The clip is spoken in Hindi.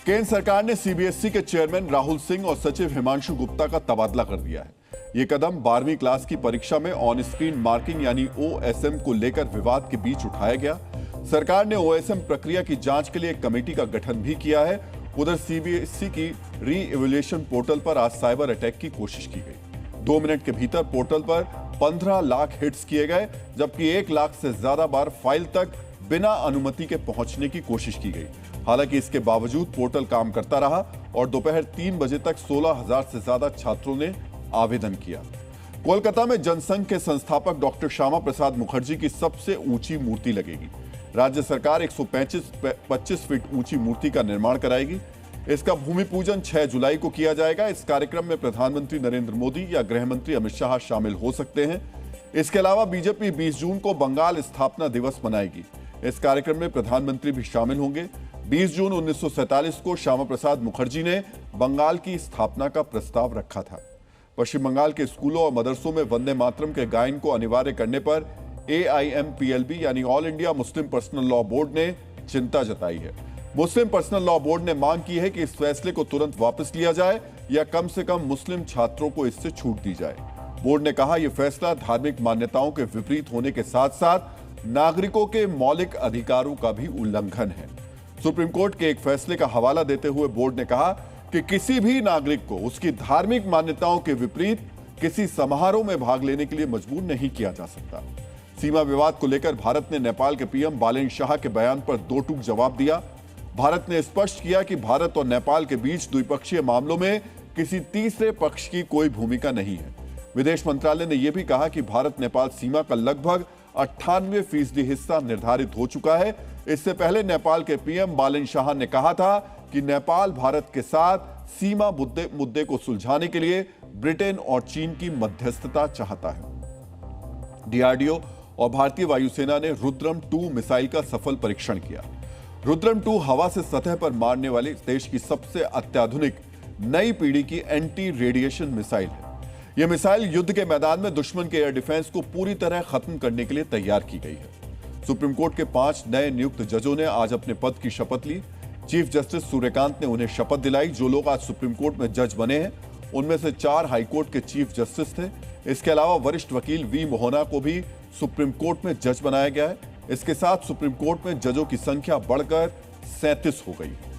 केंद्र सरकार ने सीबीएसई के चेयरमैन राहुल सिंह और सचिव हिमांशु गुप्ता का तबादला कर दिया है। यह कदम 12वीं क्लास की परीक्षा में ऑन स्क्रीन मार्किंग यानी ओएसएम को लेकर विवाद के बीच उठाया गया। सरकार ने ओएसएम प्रक्रिया की जांच के लिए एक कमेटी का गठन भी किया है। उधर सीबीएसई की री इवैल्यूएशन पोर्टल पर आज साइबर अटैक की कोशिश की गई। 2 मिनट के भीतर पोर्टल पर 15 लाख हिट्स किए गए, जबकि 1 लाख से ज्यादा बार फाइल तक बिना अनुमति के पहुंचने की कोशिश की गई। हालांकि इसके बावजूद पोर्टल काम करता रहा और दोपहर 3 बजे तक 16,000 से ज्यादा छात्रों ने आवेदन किया। कोलकाता में जनसंघ के संस्थापक डॉक्टर श्यामा प्रसाद मुखर्जी की सबसे ऊंची मूर्ति लगेगी। राज्य सरकार 125 फीट ऊंची मूर्ति का निर्माण कराएगी। इसका भूमि पूजन 6 जुलाई को किया जाएगा। इस कार्यक्रम में प्रधानमंत्री नरेंद्र मोदी या गृह मंत्री अमित शाह शामिल हो सकते हैं। इसके अलावा बीजेपी 20 जून को बंगाल स्थापना दिवस मनाएगी। इस कार्यक्रम में प्रधानमंत्री भी शामिल होंगे। 20 जून 1947 को श्यामा प्रसाद मुखर्जी ने बंगाल की स्थापना का प्रस्ताव रखा था। पश्चिम बंगाल के स्कूलों और मदरसों में वंदे मातरम के गायन को अनिवार्य करने पर AIMPLB यानी all India Muslim personal law board ने चिंता जताई है। मुस्लिम पर्सनल लॉ बोर्ड ने मांग की है कि इस फैसले को तुरंत वापस लिया जाए या कम से कम मुस्लिम छात्रों को इससे छूट दी जाए। बोर्ड ने कहा यह फैसला धार्मिक मान्यताओं के विपरीत होने के साथ साथ नागरिकों के मौलिक अधिकारों का भी उल्लंघन है। सुप्रीम कोर्ट के एक फैसले का हवाला देते हुए बोर्ड ने कहा कि किसी भी नागरिक को उसकी धार्मिक मान्यताओं के विपरीत किसी समारोह में भाग लेने के लिए मजबूर नहीं किया जा सकता। सीमा विवाद को लेकर भारत ने नेपाल के पीएम बालेन शाह के बयान पर दो टूक जवाब दिया। भारत ने स्पष्ट किया कि भारत और नेपाल के बीच द्विपक्षीय मामलों में किसी तीसरे पक्ष की कोई भूमिका नहीं है। विदेश मंत्रालय ने यह भी कहा कि भारत नेपाल सीमा का लगभग 98% हिस्सा निर्धारित हो चुका है। इससे पहले नेपाल के पीएम बालेन शाह ने कहा था कि नेपाल भारत के साथ सीमा मुद्दे को सुलझाने के लिए ब्रिटेन और चीन की मध्यस्थता चाहता है। डीआरडीओ और भारतीय वायुसेना ने रुद्रम 2 मिसाइल का सफल परीक्षण किया। रुद्रम 2 हवा से सतह पर मारने वाली देश की सबसे अत्याधुनिक नई पीढ़ी की एंटी रेडिएशन मिसाइल है। यह मिसाइल युद्ध के मैदान में दुश्मन के एयर डिफेंस को पूरी तरह खत्म करने के लिए तैयार की गई है। सुप्रीम कोर्ट के 5 नए नियुक्त जजों ने आज अपने पद की शपथ ली। चीफ जस्टिस सूर्यकांत ने उन्हें शपथ दिलाई। जो लोग आज सुप्रीम कोर्ट में जज बने हैं उनमें से 4 हाईकोर्ट के चीफ जस्टिस थे। इसके अलावा वरिष्ठ वकील वी मोहना को भी सुप्रीम कोर्ट में जज बनाया गया है। इसके साथ सुप्रीम कोर्ट में जजों की संख्या बढ़कर 37 हो गई है।